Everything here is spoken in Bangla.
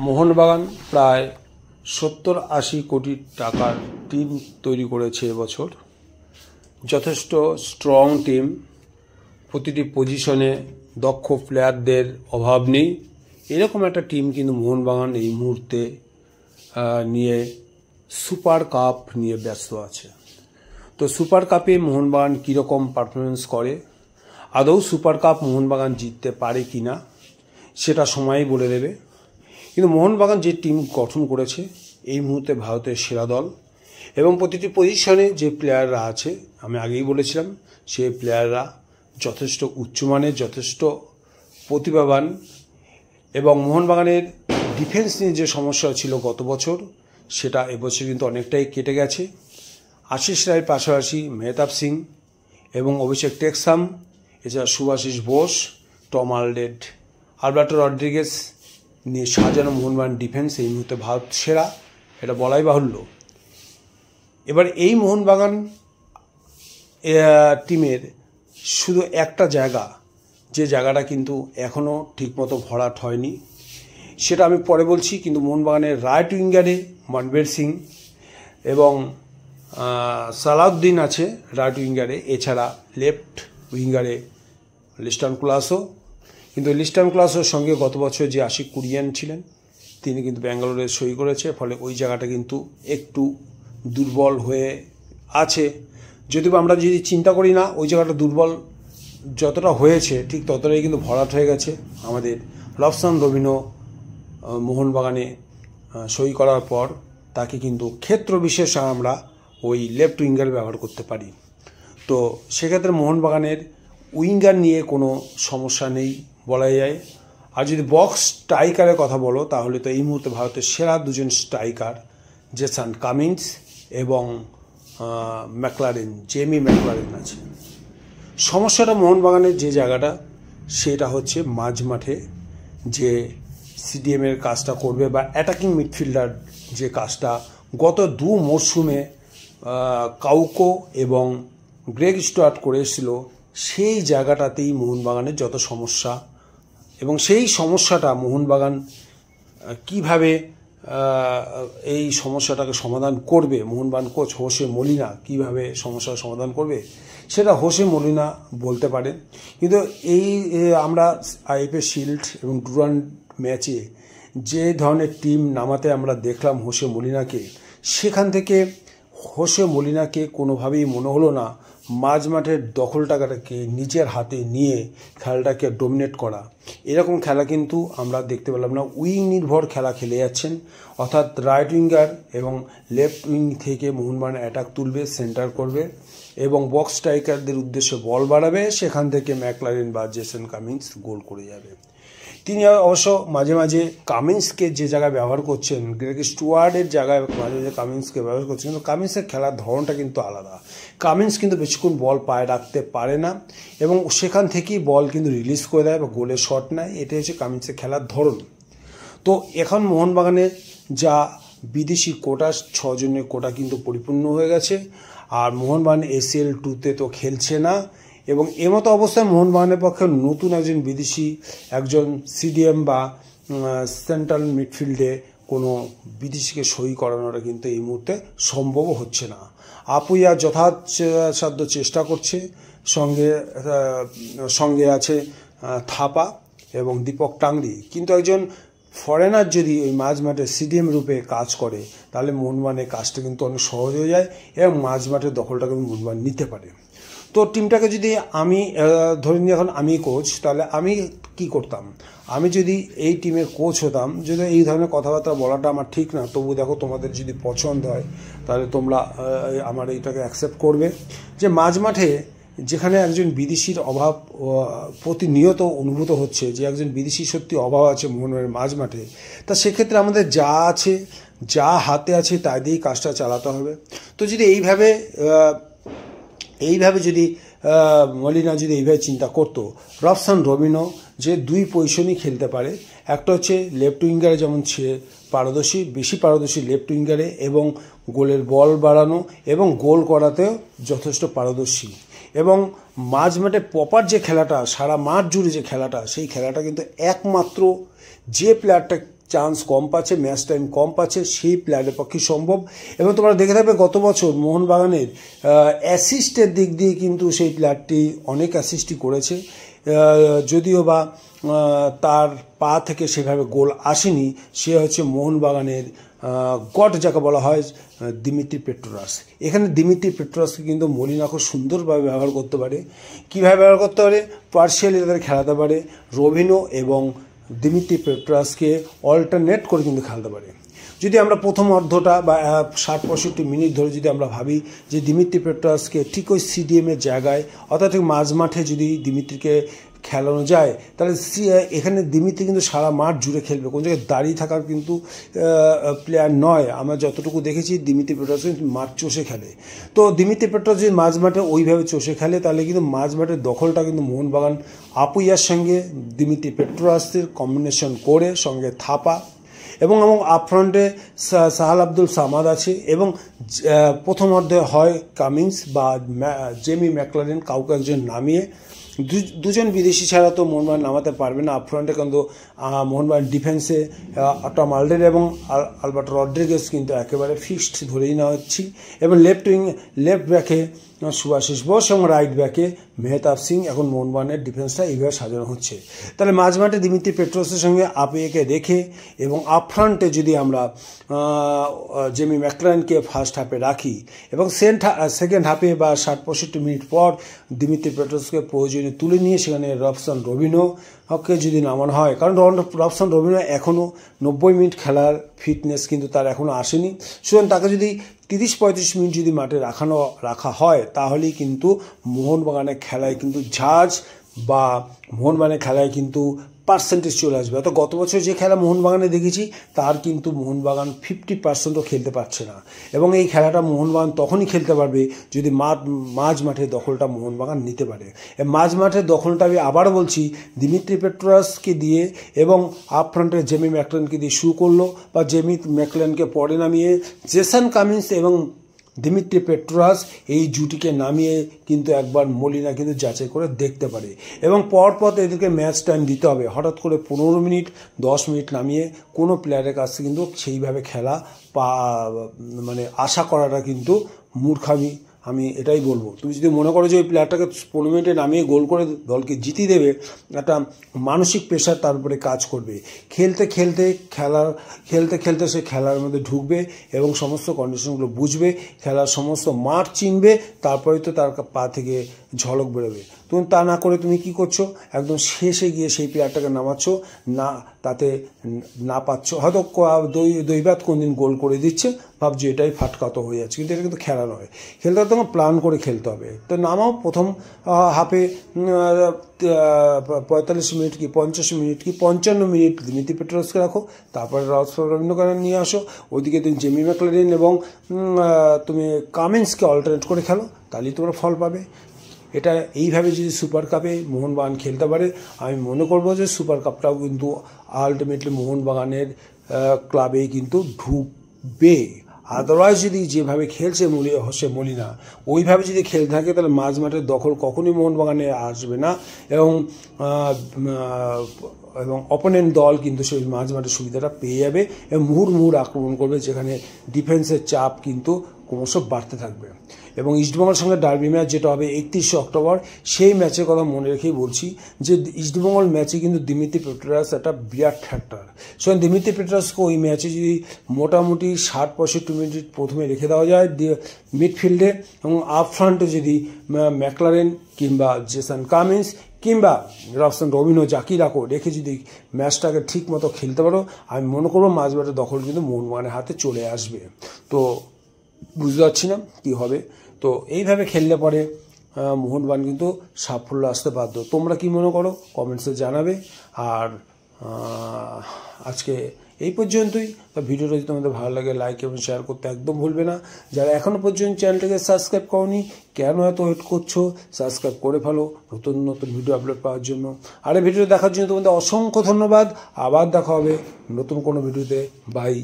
মোহনবাগান প্রায় 70-80 কোটি টাকার টিম তৈরি করেছে এবছর। যথেষ্ট স্ট্রং টিম, প্রতিটি পজিশনে দক্ষ প্লেয়ারদের অভাব নেই। এরকম একটা টিম কিন্তু মোহনবাগান এই মুহূর্তে নিয়ে সুপার কাপ নিয়ে ব্যস্ত আছে। তো সুপার কাপে মোহনবাগান কীরকম পারফরমেন্স করে, আদৌ সুপার কাপ মোহনবাগান জিততে পারে কি না সেটা সময়ই বলে দেবে। কিন্তু মোহনবাগান যে টিম গঠন করেছে এই মুহূর্তে ভারতের সেরা দল, এবং প্রতিটি পজিশনে যে প্লেয়াররা আছে আমি আগেই বলেছিলাম সেই প্লেয়াররা যথেষ্ট উচ্চমানের, যথেষ্ট প্রতিভাবান। এবং মোহনবাগানের ডিফেন্স নিয়ে যে সমস্যা ছিল গত বছর সেটা এবছর কিন্তু অনেকটাই কেটে গেছে। আশিস রায়ের পাশাপাশি মেহতাব সিং এবং অভিষেক টেক্সাম, এছাড়া Subhasish Bose, Tom Aldred, Alberto Rodriguez নিয়ে সাজানো মোহনবাগান ডিফেন্স এই মুহূর্তে ভারত সেরা, এটা বলাই বাহুল্য। এবার এই মোহনবাগান টিমের শুধু একটা জায়গা, যে জায়গাটা কিন্তু এখনও ঠিকমতো ভরাট হয়নি, সেটা আমি পরে বলছি। কিন্তু মোহনবাগানের রাইট উইঙ্গারে মনবীর সিং এবং সালাউদ্দিন আছে রাইট উইঙ্গারে, এছাড়া লেফট উইঙ্গারে লিস্টন ক্লাসও। কিন্তু লিস্টন ক্লাসের সঙ্গে গত বছর যে আশিক কুরিয়ান ছিলেন তিনি কিন্তু ব্যাঙ্গালোরে সই করেছে, ফলে ওই জায়গাটা কিন্তু একটু দুর্বল হয়ে আছে। যদিও আমরা যদি চিন্তা করি না ওই জায়গাটা দুর্বল যতটা হয়েছে ঠিক ততটাই কিন্তু ভরাট হয়ে গেছে। আমাদের রবসান রবিনো মোহনবাগানে সই করার পর তাকে কিন্তু ক্ষেত্র বিশেষ আমরা ওই লেফট উইঙ্গার ব্যবহার করতে পারি। তো সেক্ষেত্রে মোহনবাগানের উইঙ্গার নিয়ে কোনো সমস্যা নেই বলা যায়। আর যদি বক্স স্ট্রাইকারের কথা বলো তাহলে তো এই মুহূর্তে ভারতের সেরা দুজন স্ট্রাইকার জেসন কামিন্স এবং জেমি ম্যাকলারেন আছে। সমস্যাটা মোহনবাগানের যে জায়গাটা সেটা হচ্ছে মাঝ মাঠে যে সিডিএমের কাজটা করবে বা অ্যাটাকিং মিডফিল্ডার যে কাজটা গত দু মরশুমে কাউকো এবং গ্রেগ স্টুয়ার্ট করে এসেছিল, সেই জায়গাটাতেই মোহনবাগানের যত সমস্যা, এবং সেই সমস্যাটা মোহনবাগান কিভাবে এই সমস্যাটাকে সমাধান করবে, মোহনবাগান কোচ হোসে মলিনা কিভাবে সমস্যার সমাধান করবে সেটা হোসে মলিনা বলতে পারেন। কিন্তু এই আমরা আইএফএ শিল্ড এবং ডুরান্ড ম্যাচে যে ধরনের টিম নামাতে আমরা দেখলাম হোসে মলিনাকে, সেখান থেকে হোসে মলিনাকে কোনোভাবেই মনে হলো না মাঝ মাঠের দখলটাকে নিজের হাতে নিয়ে খেলাটাকে ডোমিনেট করা। এরকম খেলা কিন্তু আমরা দেখতে পেলাম না। উইং নির্ভর খেলা খেলে যাচ্ছেন, অর্থাৎ রাইট উইঙ্গার এবং লেফট উইং থেকে মোহনবাগান অ্যাটাক তুলবে, সেন্টার করবে এবং বক্স স্ট্রাইকারদের উদ্দেশ্যে বল বাড়াবে, সেখান থেকে ম্যাকলারেন বা জেসন কামিন্স গোল করে যাবে। তিনি অবশ্য মাঝে মাঝে কামিন্সকে যে জায়গায় ব্যবহার করছেন, গ্রেগ স্টুয়ার্টের জায়গায় মাঝে মাঝে কামিন্সকে ব্যবহার করছেন, কিন্তু কামিন্সের খেলার ধরনটা কিন্তু আলাদা। কামিন্স কিন্তু বেশিক্ষণ বল পায়ে রাখতে পারে না এবং সেখান থেকেই বল কিন্তু রিলিজ করে দেয় বা গোলে শট নেয়, এটাই হচ্ছে কামিন্সের খেলার ধরন। তো এখন মোহনবাগানের যা বিদেশি কোটা 6 জনের কোটা কিন্তু পরিপূর্ণ হয়ে গেছে, আর মোহনবাগান ACL 2-তে তো খেলছে না, এবং এমতো অবস্থায় মোহনবাগানের পক্ষে নতুন একজন বিদেশি, একজন সিডিএম বা সেন্ট্রাল মিডফিল্ডে কোনো বিদেশিকে সই করানোটা কিন্তু এই মুহূর্তে সম্ভব হচ্ছে না। আপুইয়া যথাসাধ্য চেষ্টা করছে, সঙ্গে আছে থাপা এবং দীপক টাংরি, কিন্তু একজন ফরেনার যদি ওই মাঝ মাঠে সিডিএম রূপে কাজ করে তাহলে মোহনবাগানের কাজটা কিন্তু অনেক সহজ হয়ে যায় এবং মাঝ মাঠের দখলটাকে মোহনবাগান নিতে পারে। তো টিমটাকে যদি আমি ধরে নিই এখন আমি কোচ, তাহলে আমি কি করতাম? আমি যদি এই টিমের কোচ হতাম, যদি এই ধরনের কথাবার্তা বলাটা আমার ঠিক না, তবু দেখো তোমাদের যদি পছন্দ হয় তাহলে তোমরা আমার এইটাকে অ্যাকসেপ্ট করবে যে মাঝ মাঠে যেখানে একজন বিদেশির অভাব প্রতিনিয়ত অনুভূত হচ্ছে, যে একজন বিদেশি সত্যি অভাব আছে মোহনের মাঝ মাঠে, তা সেক্ষেত্রে আমাদের যা আছে, যা হাতে আছে তাই দিয়েই কাজটা চালাতে হবে। তো যদি এইভাবে যদি মলিনা যদি এইভাবে চিন্তা করতো, রবসান রবিনো যে দুই পজিশনই খেলতে পারে, একটা হচ্ছে লেফট উইঙ্গারে যেমন সে বেশি পারদর্শী লেফট উইঙ্গারে, এবং গোলের বল বাড়ানো এবং গোল করাতেও যথেষ্ট পারদর্শী, এবং মাঝ মাঠে প্রপার যে খেলাটা, সারা মাঠ জুড়ে যে খেলাটা, সেই খেলাটা কিন্তু একমাত্র যে প্লেয়ারটা চান্স কম পাচ্ছে, ম্যাচ টাইম কম পাচ্ছে, সেই প্লেয়ারের পক্ষে সম্ভব। এবং তোমরা দেখে থাকবে গত বছর মোহনবাগানের অ্যাসিস্টের দিক দিয়ে কিন্তু সেই প্লেয়ারটি অনেক অ্যাসিস্টই করেছে, যদিও বা তার পা থেকে সেভাবে গোল আসেনি। সে হচ্ছে মোহনবাগানের গড যাকে বলা হয় দিমিত্রি পেট্রোরাস। এখানে দিমিত্রি পেট্রোরাসকে কিন্তু মলিনা খুব সুন্দরভাবে ব্যবহার করতে পারে। কীভাবে ব্যবহার করতে পারে? পার্সিয়ালি তাদের খেলাতে পারে, রবিনো এবং দিমিত্রি পেট্রোরাসকে অল্টারনেট করে কিন্তু খেলতে পারে। যদি আমরা প্রথম অর্ধটা বা 60-65 মিনিট ধরে যদি আমরা ভাবি যে দিমিত্রি পেট্রোরাসকে ঠিক ওই সিডিএমের জায়গায় অর্থাৎ ঠিক মাঝ মাঠে যদি দিমিত্রিকে খেলানো যায়, তাহলে এখানে দিমিত্রি কিন্তু সারা মাঠ জুড়ে খেলবে, কোন জায়গায় দাঁড়িয়ে থাকার কিন্তু প্লেয়ার নয়। আমরা যতটুকু দেখেছি দিমিত্রি পেট্রোরাস কিন্তু মাঠ চষে খেলে। তো দিমিত্রি পেট্রোরাস যদি মাঝ মাঠে ওইভাবে চষে খেলে, তাহলে কিন্তু মাঝ মাঠের দখলটা কিন্তু মোহনবাগান আপুইয়ার সঙ্গে দিমিত্রি পেট্রোরাসের কম্বিনেশন করে সঙ্গে থাপা এবং আপফ্রন্টে সাহাল আব্দুল সামাদ আছে এবং প্রথম অর্ধে হয় কামিন্স বা জেমি ম্যাকলারেন কাউকে একজন নামিয়ে, দুজন বিদেশি ছাড়া তো মোহনবাগান নামাতে পারবে না আপফ্রন্টে, কিন্তু মোহনবাগান ডিফেন্সে টম আলডের এবং আলবার্টো রড্রিগেজ কিন্তু একেবারে ফিক্সড ধরেই নেওয়া হচ্ছে। এবং লেফট ব্যাকে সুভাশিস বোস এবং রাইট ব্যাকে মেহতাব সিং। এখন মোহনবাগানের ডিফেন্সটা এইভাবে সাজানো হচ্ছে। তাহলে মাঝ মাঠে দিমিত্রি পেট্রোরাসের সঙ্গে আপুইয়াকে রেখে এবং আপফ্রন্টে যদি আমরা জেমি ম্যাকলারেনকে ফার্স্ট হাফে রাখি এবং সেকেন্ড হাফে বা 60-65 মিনিট পর দিমিত্রি পেট্রোরাসকে প্রয়োজনে তুলে নিয়ে সেখানে রবসন রবিনোকে যদি নামানো হয়, কারণ রবসন রবিনো এখনও 90 মিনিট খেলার ফিটনেস কিন্তু তার এখনও আসেনি। সুতরাং তাকে যদি 30-35 মিনিট যদি মাঠে রাখা হয়, তাহলেই কিন্তু মোহনবাগানের খেলায় কিন্তু ঝাঁজ বা মোহনবাগানের খেলায় কিন্তু পার্সেন্টেজ চলে আসবে। অর্থাৎ গত বছর যে খেলা মোহনবাগানে দেখেছি তার কিন্তু মোহনবাগান 50%ও খেলতে পারছে না। এবং এই খেলাটা মোহনবাগান তখনই খেলতে পারবে যদি মাঝ মাঠের দখলটা মোহনবাগান নিতে পারে। মাঝ মাঠের দখলটা আমি আবার বলছি দিমিত্রি পেট্রোরাসকে দিয়ে এবং আপফ্রন্টে জেমি ম্যাকলারেনকে দিয়ে শুরু করলো, বা জেমি ম্যাকলারেনকে পরে নামিয়ে জেসন কামিন্স এবং দিমিত্রি পেট্রোরাস এই জুটিকে নামিয়ে কিন্তু একবার মলিনা কিন্তু যাচাই করে দেখতে পারে। এবং পরপর এদেরকে ম্যাচ টাইম দিতে হবে। হঠাৎ করে 15 মিনিট 10 মিনিট নামিয়ে কোনো প্লেয়ারের কাছে কিন্তু সেইভাবে খেলা মানে আশা করাটা কিন্তু মূর্খামি, আমি এটাই বলবো। তুমি যদি মনে করো যে ওই প্লেয়ারটাকে 15 মিনিটে নামিয়ে গোল করে দলকে জিতিয়ে দেবে, একটা মানসিক প্রেশার তার উপরে কাজ করবে। খেলতে খেলতে সে খেলার মধ্যে ঢুকবে এবং সমস্ত কন্ডিশনগুলো বুঝবে, খেলার সমস্ত মাঠ চিনবে, তারপরে তো তার পা থেকে ঝলক বেরোবে। তুমি তা না করে তুমি কি করছো, একদম শেষে গিয়ে সেই প্লেয়ারটাকে নামাচ্ছ, না তাতে না পাচ্ছ, হয়তো দৈবাত কোনদিন গোল করে দিচ্ছে, ভাবছি এটাই ফাটকাতো হয়ে যাচ্ছে, কিন্তু এটা কিন্তু খেলা নয়। খেলতে হবে তোমাকে প্ল্যান করে খেলতে হবে। তো নামাও প্রথম হাফে 45 মিনিট কি 50 মিনিট কি 55 মিনিট দিমিত্রি পেট্রোরাসকে রাখো, তারপরে রবসন রবিনোকে নিয়ে আসো, ওইদিকে তুমি জেমি ম্যাকলারেন এবং তুমি কামিন্সকে অল্টারনেট করে খেলো, তাহলেই তোমরা ফল পাবে। এটা এইভাবে যদি সুপার কাপে মোহনবাগান খেলতে পারে, আমি মনে করবো যে সুপার কাপটাও কিন্তু আলটিমেটলি মোহনবাগানের ক্লাবেই কিন্তু ঢুকবে। আদারওয়াইজ যদি যেভাবে খেলছে মলিনা ওইভাবে যদি খেলতে থাকে, তাহলে মাঝ মাঠের দখল কখনোই মোহনবাগানে আসবে না এবং অপোনেন্ট দল কিন্তু সেই মাঝ মাঠের সুবিধাটা পেয়ে যাবে এবং মুহুর্মুহুর আক্রমণ করবে, যেখানে ডিফেন্সের চাপ কিন্তু ক্রমশ বাড়তে থাকবে। এবং ইস্টবেঙ্গলের সঙ্গে ডার্বি ম্যাচ যেটা হবে 31 অক্টোবর, সেই ম্যাচের কথা মনে রেখেই বলছি যে ইস্টবেঙ্গল ম্যাচে কিন্তু দিমিত্রি পেট্রোরাস একটা বিরাট ফ্যাক্টর। সুতরাং দিমিত্রি পেট্রোরাসকে ওই ম্যাচে যদি মোটামুটি 60-65 মিনিট প্রথমে রেখে দেওয়া যায় মিডফিল্ডে, এবং আপফ্রন্টে যদি ম্যাকলারেন কিংবা জেসন কামিন্স কিংবা রবসন রবিনো যাকেই রাখো রেখে যদি ম্যাচটাকে ঠিক মতো খেলতে পারো, আমি মনে করবো মাঝ মাঠের দখল কিন্তু মোহনবাগানের হাতে চলে আসবে। তো বুঝতে পারছি না কী হবে। তো এইভাবে খেললে পরে মোহনবাগান কিন্তু সাফল্য আসতে বাধ্য। তোমরা কি মনে করো কমেন্টসে জানাবে। আর আজকে এই পর্যন্তই। ভিডিওটা যদি তোমাদের ভালো লাগে লাইক এবং শেয়ার করতে একদম ভুলবে না। যারা এখনও পর্যন্ত চ্যানেলটাকে সাবস্ক্রাইব করোনি, কেন এত ওয়েট করছো, সাবস্ক্রাইব করে ফেলো নতুন নতুন ভিডিও আপলোড পাওয়ার জন্য। আর এই ভিডিও দেখার জন্য তোমাদের অসংখ্য ধন্যবাদ। আবার দেখা হবে নতুন কোনো ভিডিওতে। বাই।